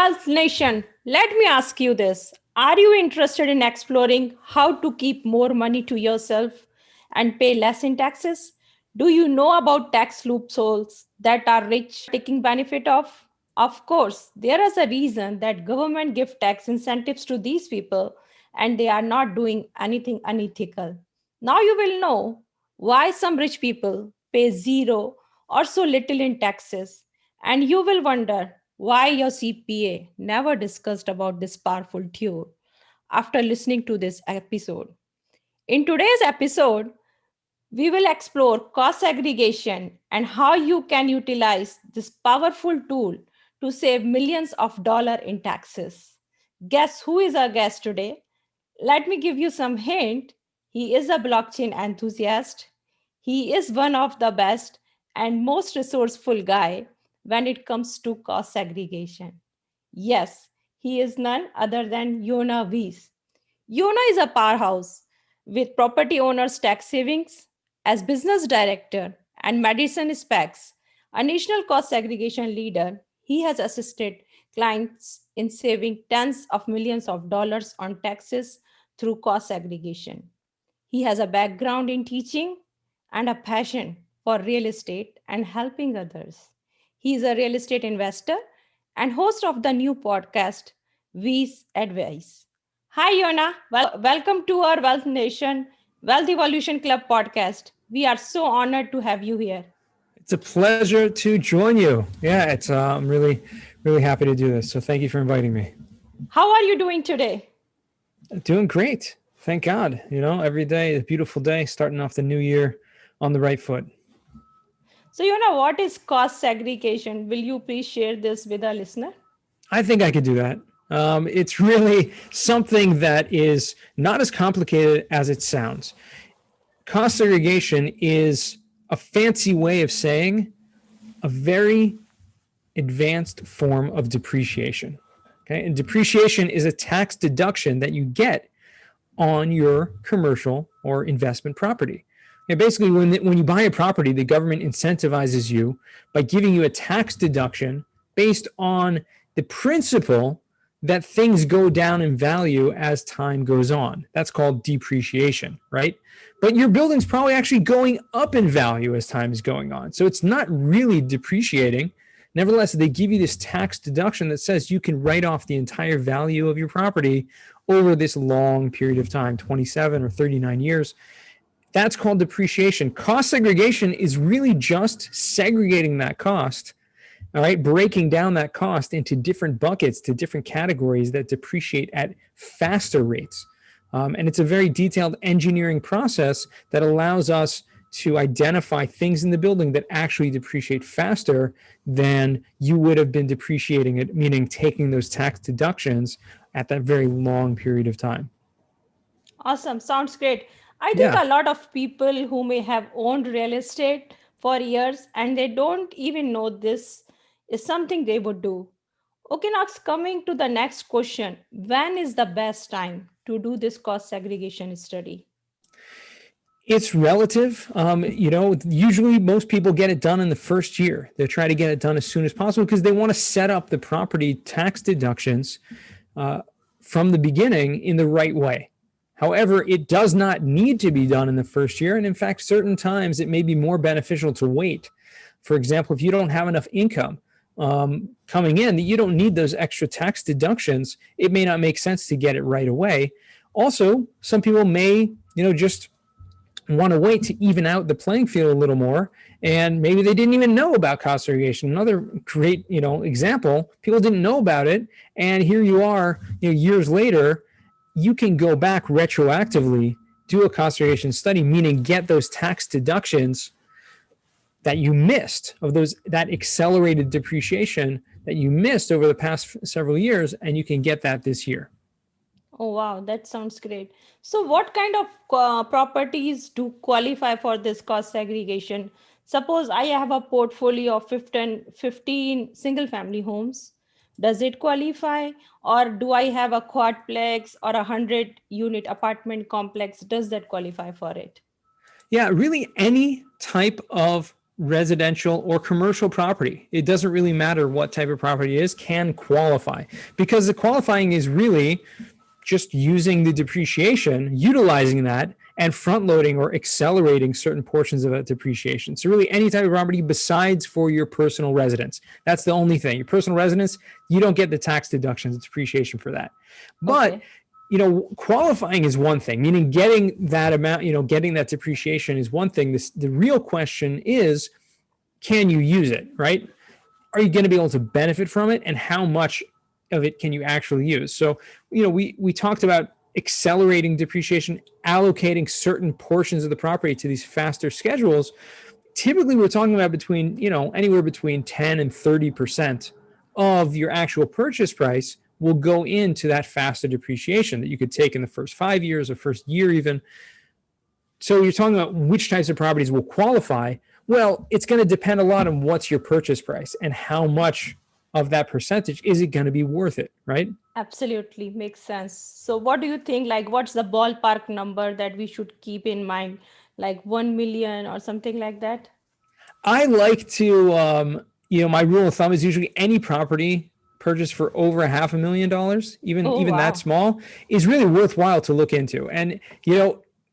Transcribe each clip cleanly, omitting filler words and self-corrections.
Wealth Nation, let me ask you this. Are you interested in exploring how to keep more money to yourself and pay less in taxes? Do you know about tax loopholes that are rich taking benefit of? Of course, there is a reason that government give tax incentives to these people and they are not doing anything unethical. Now you will know why some rich people pay zero or so little in taxes, and you will wonder why your CPA never discussed about this powerful tool after listening to this episode. In today's episode, we will explore cost segregation and how you can utilize this powerful tool to save millions of dollars in taxes. Guess who is our guest today? Let me give you some hint. He is a blockchain enthusiast. He is one of the best and most resourceful guy when it comes to cost segregation. Yes, he is none other than Yona Weiss. Yona is a powerhouse with property owners' tax savings. As business director and Madison Specs, a national cost segregation leader, he has assisted clients in saving tens of millions of dollars on taxes through cost segregation. He has a background in teaching and a passion for real estate and helping others. He is a real estate investor and host of the new podcast, V's Advice. Hi, Yona. Welcome to our Wealth Nation Wealth Evolution Club podcast. We are so honored to have you here. It's a pleasure to join you. Yeah, I'm really, really happy to do this. So thank you for inviting me. How are you doing today? Doing great. Thank God. Every day, a beautiful day, starting off the new year on the right foot. So, what is cost segregation? Will you please share this with our listener? I think I could do that. It's really something that is not as complicated as it sounds. Cost segregation is a fancy way of saying a very advanced form of depreciation. Okay, and depreciation is a tax deduction that you get on your commercial or investment property. And basically, when you buy a property, the government incentivizes you by giving you a tax deduction based on the principle that things go down in value as time goes on. That's called depreciation, right? But your building's probably actually going up in value as time is going on. So it's not really depreciating. Nevertheless, they give you this tax deduction that says you can write off the entire value of your property over this long period of time, 27 or 39 years. That's called depreciation. Cost segregation is really just segregating that cost, all right, breaking down that cost into different buckets to different categories that depreciate at faster rates. And it's a very detailed engineering process that allows us to identify things in the building that actually depreciate faster than you would have been depreciating it, meaning taking those tax deductions at that very long period of time. Awesome. Sounds great. I think a lot of people who may have owned real estate for years and they don't even know this is something they would do. Okay, now coming to the next question. When is the best time to do this cost segregation study? It's relative. Usually most people get it done in the first year. They try to get it done as soon as possible because they want to set up the property tax deductions from the beginning in the right way. However, it does not need to be done in the first year. And in fact, certain times it may be more beneficial to wait. For example, if you don't have enough income coming in, that you don't need those extra tax deductions, it may not make sense to get it right away. Also, some people may, just want to wait to even out the playing field a little more. And maybe they didn't even know about cost segregation. Another great, example, people didn't know about it. And here you are, years later, you can go back retroactively, do a cost segregation study, meaning get those tax deductions that you missed that accelerated depreciation that you missed over the past several years, and you can get that this year. Oh, wow. That sounds great. So what kind of properties do qualify for this cost segregation? Suppose I have a portfolio of 15 single family homes. Does it qualify? Or do I have a quadplex or a 100-unit apartment complex? Does that qualify for it? Yeah, really any type of residential or commercial property. It doesn't really matter what type of property it is, can qualify, because the qualifying is really just using the depreciation, utilizing that, and front loading or accelerating certain portions of that depreciation. So really any type of property besides for your personal residence. That's the only thing. Your personal residence, you don't get the tax deductions and depreciation for that. But Okay. qualifying is one thing, meaning getting that amount, getting that depreciation is one thing. The real question is, can you use it, right? Are you going to be able to benefit from it, and how much of it can you actually use? So, we talked about accelerating depreciation, allocating certain portions of the property to these faster schedules. Typically, we're talking about between, anywhere between 10 and 30% of your actual purchase price will go into that faster depreciation that you could take in the first 5 years or first year even. So you're talking about which types of properties will qualify. Well, it's going to depend a lot on what's your purchase price and how much of that percentage is it going to be worth it, right? Absolutely makes sense. So what do you think, like what's the ballpark number that we should keep in mind, like 1 million or something like that? I like to, my rule of thumb is usually any property purchased for over $500,000, even Oh, even that wow. small, is really worthwhile to look into. And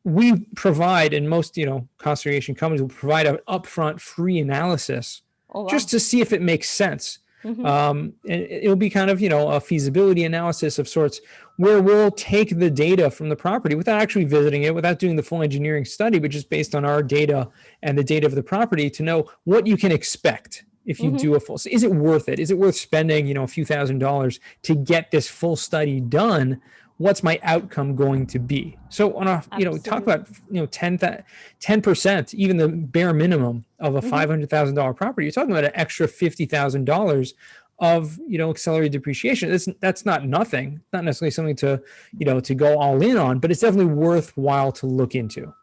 we provide, and most cost segregation companies will provide an upfront free analysis Oh, just wow. to see if it makes sense. Mm-hmm. And it'll be kind of a feasibility analysis of sorts, where we'll take the data from the property without actually visiting it, without doing the full engineering study, but just based on our data and the data of the property to know what you can expect if you Mm-hmm. do a full. So is it worth it? Is it worth spending a few $1,000s to get this full study done? What's my outcome going to be? So on a talk about Absolutely. 10%, even the bare minimum of a Mm-hmm. $500,000 property, you're talking about an extra $50,000 of accelerated depreciation. That's not nothing, not necessarily something to go all in on, but it's definitely worthwhile to look into.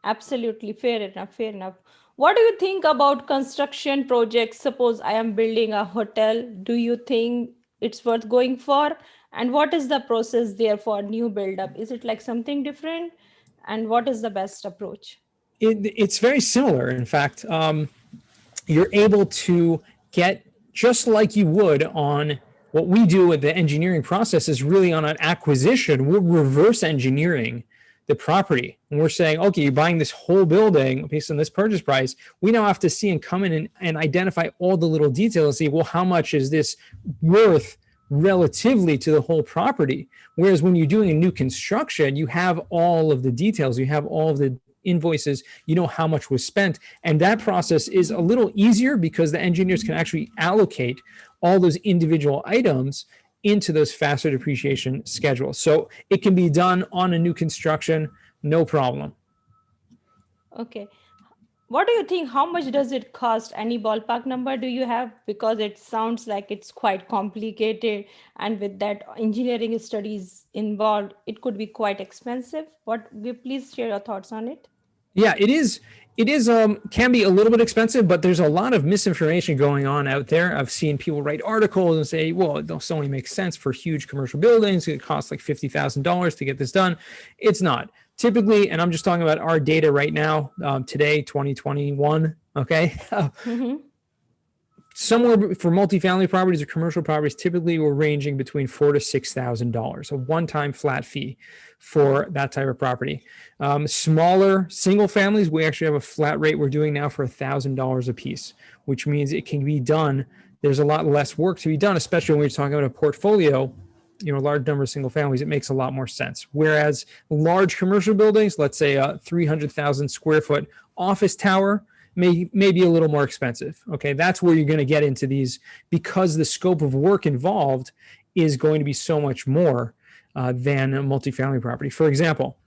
Absolutely. Fair enough. Fair enough. What do you think about construction projects? Suppose I am building a hotel. Do you think it's worth going for? And what is the process there for new build up? Is it like something different? And what is the best approach? It's very similar. In fact, you're able to get, just like you would on what we do with the engineering process, is really on an acquisition. We're reverse engineering the property. And we're saying, okay, you're buying this whole building based on this purchase price. We now have to see and come in and identify all the little details and see, well, how much is this worth relatively to the whole property? Whereas when you're doing a new construction, you have all of the details, you have all of the invoices, how much was spent. And that process is a little easier because the engineers can actually allocate all those individual items into those faster depreciation schedules. So it can be done on a new construction, no problem. Okay. What do you think? How much does it cost? Any ballpark number do you have? Because it sounds like it's quite complicated, and with that engineering studies involved, it could be quite expensive. Please share your thoughts on it. Yeah, it is. It is can be a little bit expensive, but there's a lot of misinformation going on out there. I've seen people write articles and say, well, this only makes sense for huge commercial buildings. It costs like $50,000 to get this done. It's not. Typically, and I'm just talking about our data right now, today, 2021, okay? Mm-hmm. Somewhere for multifamily properties or commercial properties, typically we're ranging between $4,000 to $6,000, a one-time flat fee for that type of property. Smaller single families, we actually have a flat rate we're doing now for $1,000 a piece, which means it can be done. There's a lot less work to be done, especially when we're talking about a portfolio, a large number of single families. It makes a lot more sense. Whereas large commercial buildings, let's say a 300,000 square foot office tower, may be a little more expensive. Okay, that's where you're going to get into these, because the scope of work involved is going to be so much more than a multifamily property. For example,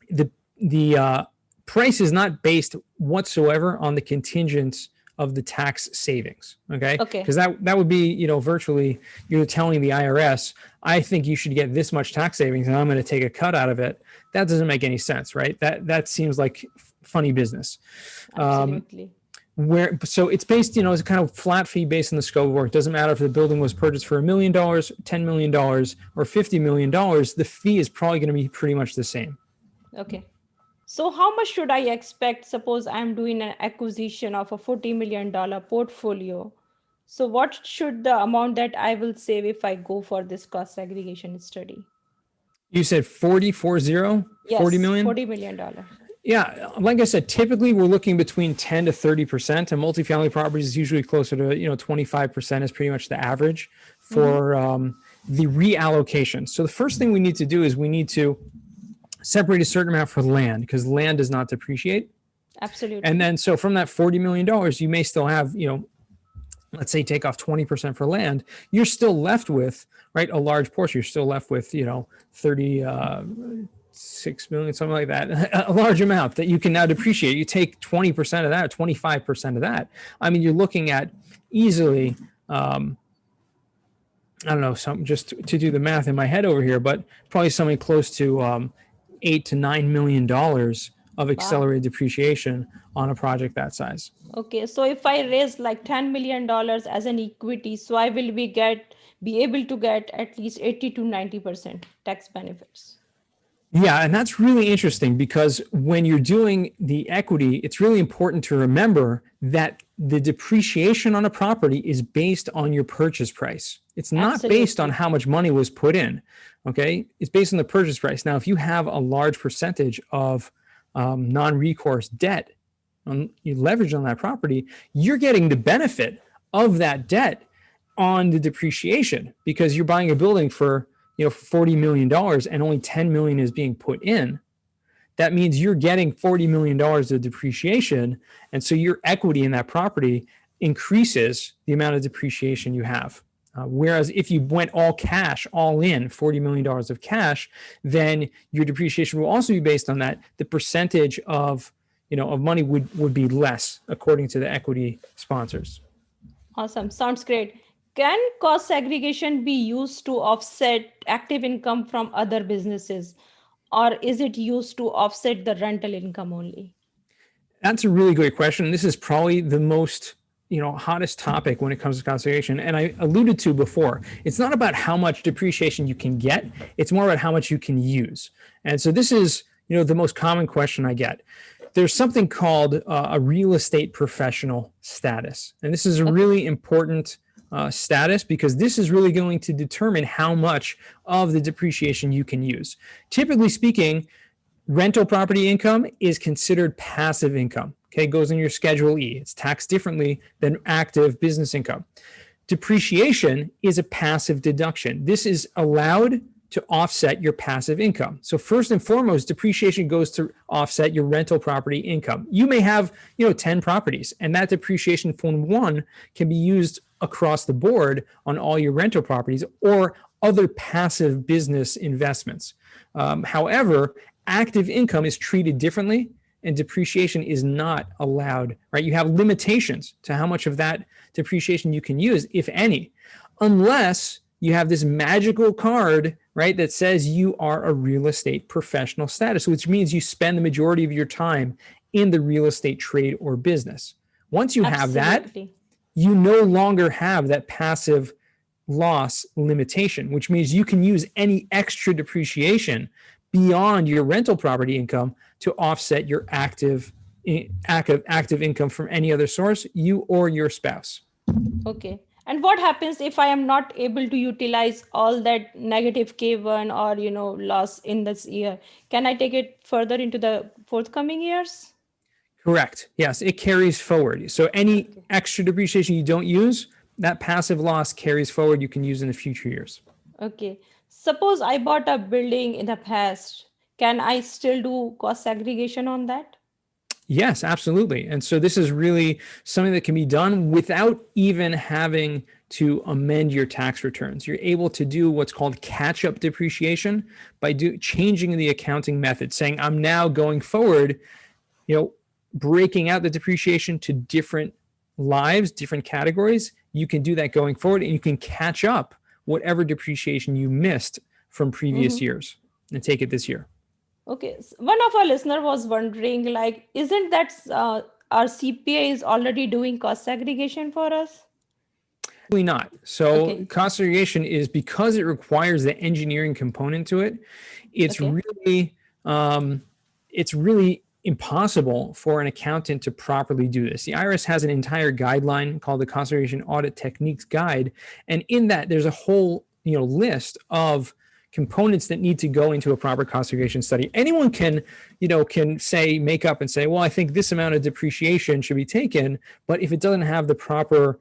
the price is not based whatsoever on the contingents of the tax savings. Okay, Okay. because that would be virtually, you're telling the IRS, I think you should get this much tax savings, and I'm going to take a cut out of it. That doesn't make any sense, right? That seems like funny business. Absolutely. So it's based, it's a kind of flat fee based on the scope of work. It doesn't matter if the building was purchased for $1 million, $10 million, or $50 million. The fee is probably going to be pretty much the same. Okay. So how much should I expect? Suppose I'm doing an acquisition of a $40 million portfolio. So what should the amount that I will save if I go for this cost segregation study? You said 40 Yes, million? $40 million. Yeah, like I said, typically we're looking between 10 to 30%, and multifamily properties is usually closer to 25% is pretty much the average Mhm. for the reallocation. So the first thing we need to do is we need to separate a certain amount for land because land does not depreciate. And Absolutely. then so from that $40 million, you may still have, let's say take off 20% for land, you're still left with, right, a large portion. You're still left with, 36 million, something like that, a large amount that you can now depreciate. You take 20% of that, 25% of that. I mean, you're looking at easily, I don't know, something just to do the math in my head over here, but probably something close to $8 to $9 million of Wow. accelerated depreciation on a project that size. Okay, so if I raise like $10 million as an equity, so I will be able to get at least 80 to 90% tax benefits. Yeah, and that's really interesting because when you're doing the equity, it's really important to remember that the depreciation on a property is based on your purchase price. It's not based on Absolutely. how much money was put in. Okay, it's based on the purchase price. Now, if you have a large percentage of non-recourse debt on you leverage on that property, you're getting the benefit of that debt on the depreciation because you're buying a building for $40 million and only 10 million is being put in. That means you're getting $40 million of depreciation. And so your equity in that property increases the amount of depreciation you have. Whereas if you went all cash, all in, $40 million of cash, then your depreciation will also be based on that. The percentage of money would be less according to the equity sponsors. Awesome. Sounds great. Can cost segregation be used to offset active income from other businesses, or is it used to offset the rental income only? That's a really great question. This is probably the most hottest topic when it comes to conservation. And I alluded to before, it's not about how much depreciation you can get, it's more about how much you can use. And so this is the most common question I get. There's something called a real estate professional status, and this is a Okay. really important status because this is really going to determine how much of the depreciation you can use. Typically speaking, rental property income is considered passive income. Okay, it goes in your Schedule E. It's taxed differently than active business income. Depreciation is a passive deduction. This is allowed to offset your passive income. So first and foremost, depreciation goes to offset your rental property income. You may have, 10 properties, and that depreciation from one can be used across the board on all your rental properties or other passive business investments. However, active income is treated differently and depreciation is not allowed, right? You have limitations to how much of that depreciation you can use, if any, unless you have this magical card, right, that says you are a real estate professional status, which means you spend the majority of your time in the real estate trade or business. Once you have that, Absolutely. you no longer have that passive loss limitation, which means you can use any extra depreciation beyond your rental property income to offset your active income from any other source, you or your spouse. Okay. And what happens if I am not able to utilize all that negative K1 or loss in this year? Can I take it further into the forthcoming years? Correct. Yes, it carries forward. So any Okay. extra depreciation you don't use, that passive loss carries forward. You can use in the future years. Okay. Suppose I bought a building in the past. Can I still do cost segregation on that? Yes, absolutely. And so this is really something that can be done without even having to amend your tax returns. You're able to do what's called catch-up depreciation by changing the accounting method, saying I'm now going forward, breaking out the depreciation to different lives, different categories. You can do that going forward and you can catch up whatever depreciation you missed from previous Mhm. years and take it this year. Okay. One of our listener was wondering, like, isn't that our CPA is already doing cost segregation for us? Probably not. So Okay. cost segregation is because it requires the engineering component to it. It's Okay. really it's really impossible for an accountant to properly do this. The IRS has an entire guideline called the Consolidation Audit Techniques Guide, and in that there's a whole list of components that need to go into a proper cost segregation study. Anyone can say, make up and say, well, I think this amount of depreciation should be taken, but if it doesn't have the proper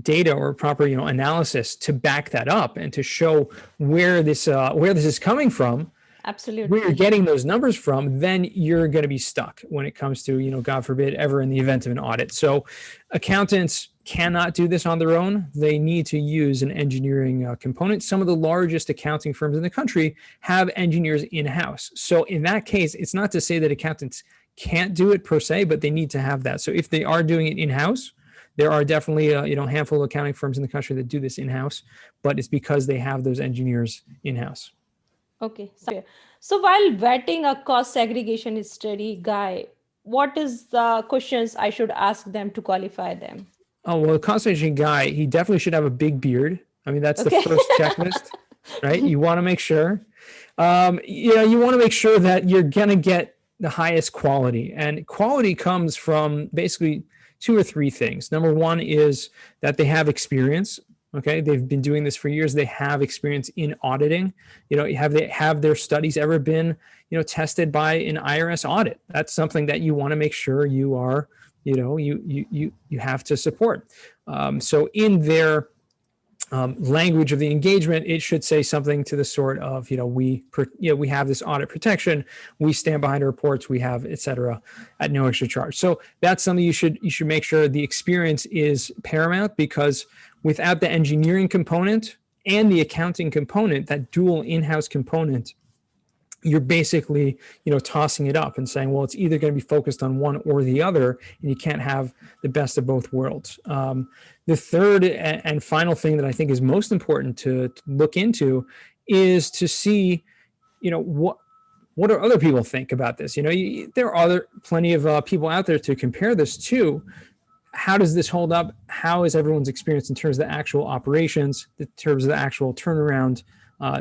data or proper analysis to back that up and to show where this is coming from, absolutely, where you're getting those numbers from, then you're going to be stuck when it comes to God forbid, ever in the event of an audit. So accountants cannot do this on their own. They need to use an engineering component. Some of the largest accounting firms in the country have engineers in-house. So in that case, it's not to say that accountants can't do it per se, but they need to have that. So if they are doing it in-house, there are definitely a handful of accounting firms in the country that do this in-house, but it's because they have those engineers in-house. Okay. So while vetting a cost segregation study guy, what is the questions I should ask them to qualify them? Oh, well, the cost segregation guy, he definitely should have a big beard. I mean, that's the first checklist, right? You want to make sure. You want to make sure that you're going to get the highest quality. And quality comes from basically 2 or 3 things. Number one is that they have experience. Okay, they've been doing this for years. They have experience in auditing. Have their studies ever been tested by an IRS audit? That's something that you want to make sure you are you have to support. So in their language of the engagement, it should say something to the sort of we have this audit protection, we stand behind our reports, we have etc. at no extra charge. So that's something you should make sure the experience is paramount, because without the engineering component and the accounting component, that dual in-house component, you're basically tossing it up and saying, well, it's either going to be focused on one or the other, and you can't have the best of both worlds. The third and final thing that I think is most important to look into is to see what do other people think about this. There are plenty of people out there to compare this to. How does this hold up? How is everyone's experience in terms of the actual operations, in terms of the actual turnaround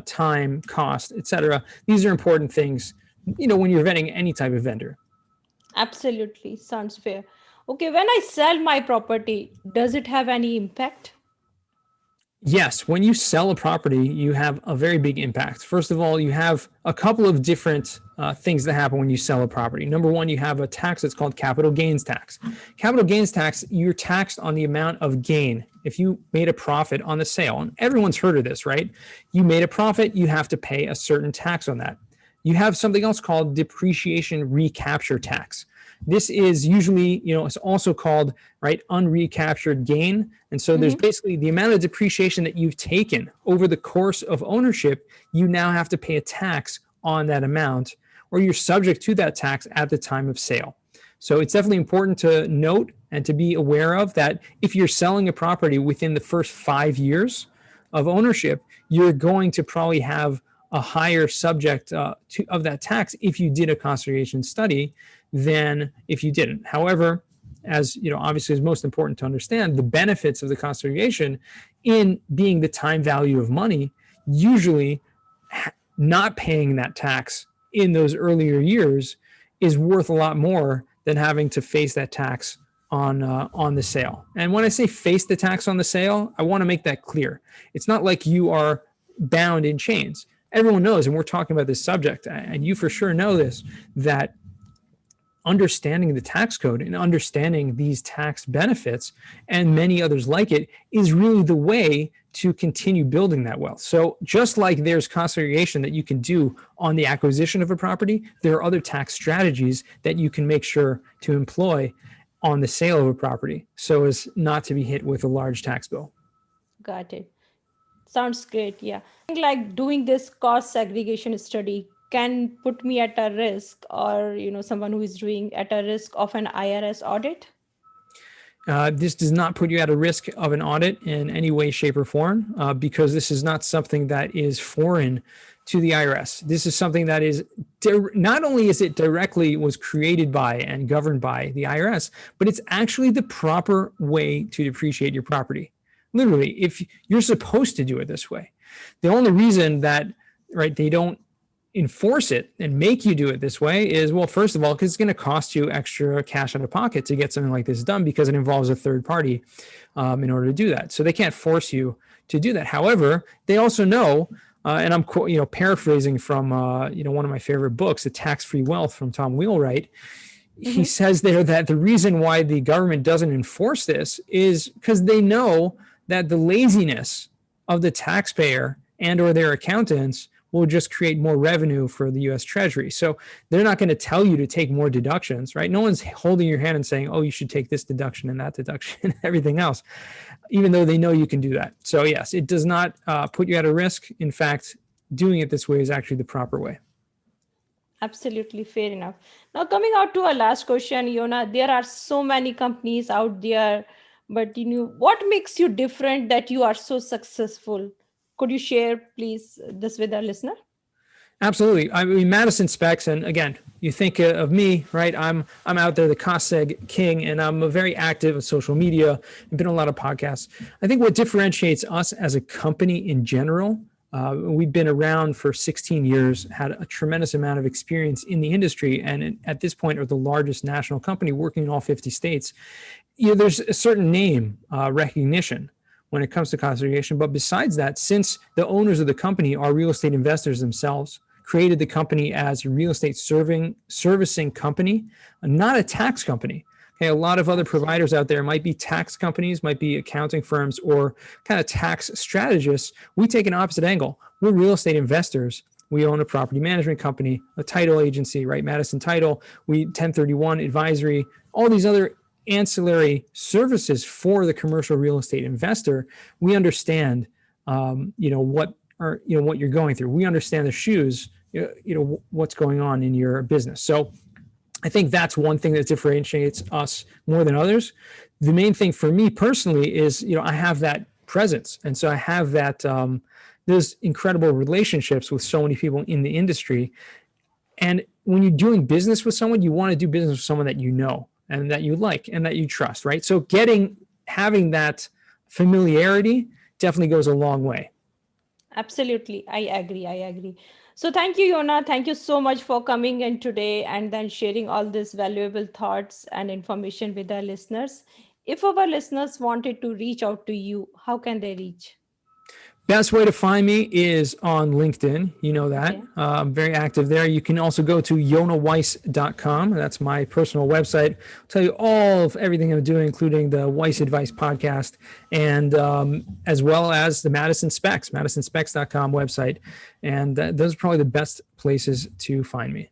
time, cost, etc. These are important things, when you're vetting any type of vendor. Absolutely. Sounds fair. Okay. When I sell my property, does it have any impact? Yes. When you sell a property, you have a very big impact. First of all, you have a couple of different things that happen when you sell a property. Number one, you have a tax that's called capital gains tax. Capital gains tax, you're taxed on the amount of gain. If you made a profit on the sale, and everyone's heard of this, right? You made a profit, you have to pay a certain tax on that. You have something else called depreciation recapture tax. This is usually, it's also called, right, unrecaptured gain. And so there's basically the amount of depreciation that you've taken over the course of ownership, you now have to pay a tax on that amount, or you're subject to that tax at the time of sale. So it's definitely important to note and to be aware of that if you're selling a property within the first 5 years of ownership, you're going to probably have a higher subject of that tax if you did a cost segregation study than if you didn't. However, as obviously is most important to understand, the benefits of the cost segregation in being the time value of money, usually not paying that tax in those earlier years is worth a lot more than having to face that tax on the sale. And when I say face the tax on the sale, I want to make that clear. It's not like you are bound in chains. Everyone knows, and we're talking about this subject, and you for sure know this, that understanding the tax code and understanding these tax benefits and many others like it is really the way to continue building that wealth. So just like there's cost segregation that you can do on the acquisition of a property, there are other tax strategies that you can make sure to employ on the sale of a property so as not to be hit with a large tax bill. Got it. Sounds great. Yeah. I think like doing this cost segregation study can put me at a risk, or someone who is doing at a risk of an IRS audit. This does not put you at a risk of an audit in any way, shape, or form, because this is not something that is foreign to the IRS. This is something that is not only is it directly was created by and governed by the IRS, but it's actually the proper way to depreciate your property. Literally, if you're supposed to do it this way. The only reason that, right, they don't enforce it and make you do it this way is, well, first of all, because it's going to cost you extra cash out of pocket to get something like this done because it involves a third party in order to do that. So they can't force you to do that. However, they also know, and I'm paraphrasing from one of my favorite books, The Tax-Free Wealth from Tom Wheelwright. He says there that the reason why the government doesn't enforce this is because they know that the laziness of the taxpayer and or their accountants will just create more revenue for the U.S. Treasury. So they're not going to tell you to take more deductions, right? No one's holding your hand and saying, oh, you should take this deduction and that deduction and everything else, even though they know you can do that. So yes, it does not put you at a risk. In fact, doing it this way is actually the proper way. Absolutely, fair enough. Now, coming out to our last question, Yona, there are so many companies out there, but what makes you different that you are so successful? Could you share, please, this with our listener? Absolutely. I mean, Madison Specs, and again, you think of me, right? I'm out there, the cost seg king, and I'm very active on social media. I've been on a lot of podcasts. I think what differentiates us as a company in general, we've been around for 16 years, had a tremendous amount of experience in the industry, and at this point are the largest national company working in all 50 states. There's a certain name recognition when it comes to cost segregation. But besides that, since the owners of the company are real estate investors themselves, created the company as a real estate servicing company, not a tax company. Okay, a lot of other providers out there might be tax companies, might be accounting firms, or kind of tax strategists. We take an opposite angle. We're real estate investors. We own a property management company, a title agency, right? Madison Title. We 1031 advisory, all these other ancillary services for the commercial real estate investor. We understand, what you're going through. We understand the shoes, what's going on in your business. So I think that's one thing that differentiates us more than others. The main thing for me personally is, I have that presence. And so I have that, there's incredible relationships with so many people in the industry. And when you're doing business with someone, you want to do business with someone that you know and that you like and that you trust, right? So having that familiarity definitely goes a long way. Absolutely. I agree. So thank you, Yona. Thank you so much for coming in today and then sharing all these valuable thoughts and information with our listeners. If our listeners wanted to reach out to you, how can they reach? Best way to find me is on LinkedIn. You know that. Okay. I'm very active there. You can also go to yonaweiss.com. That's my personal website. I'll tell you all of everything I'm doing, including the Weiss Advice podcast, and as well as the Madison Specs, madisonspecs.com website. And those are probably the best places to find me.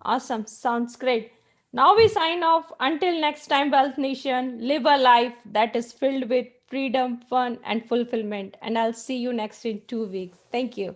Awesome. Sounds great. Now we sign off. Until next time, Wealth Nation, live a life that is filled with freedom, fun, and fulfillment. And I'll see you next in 2 weeks. Thank you.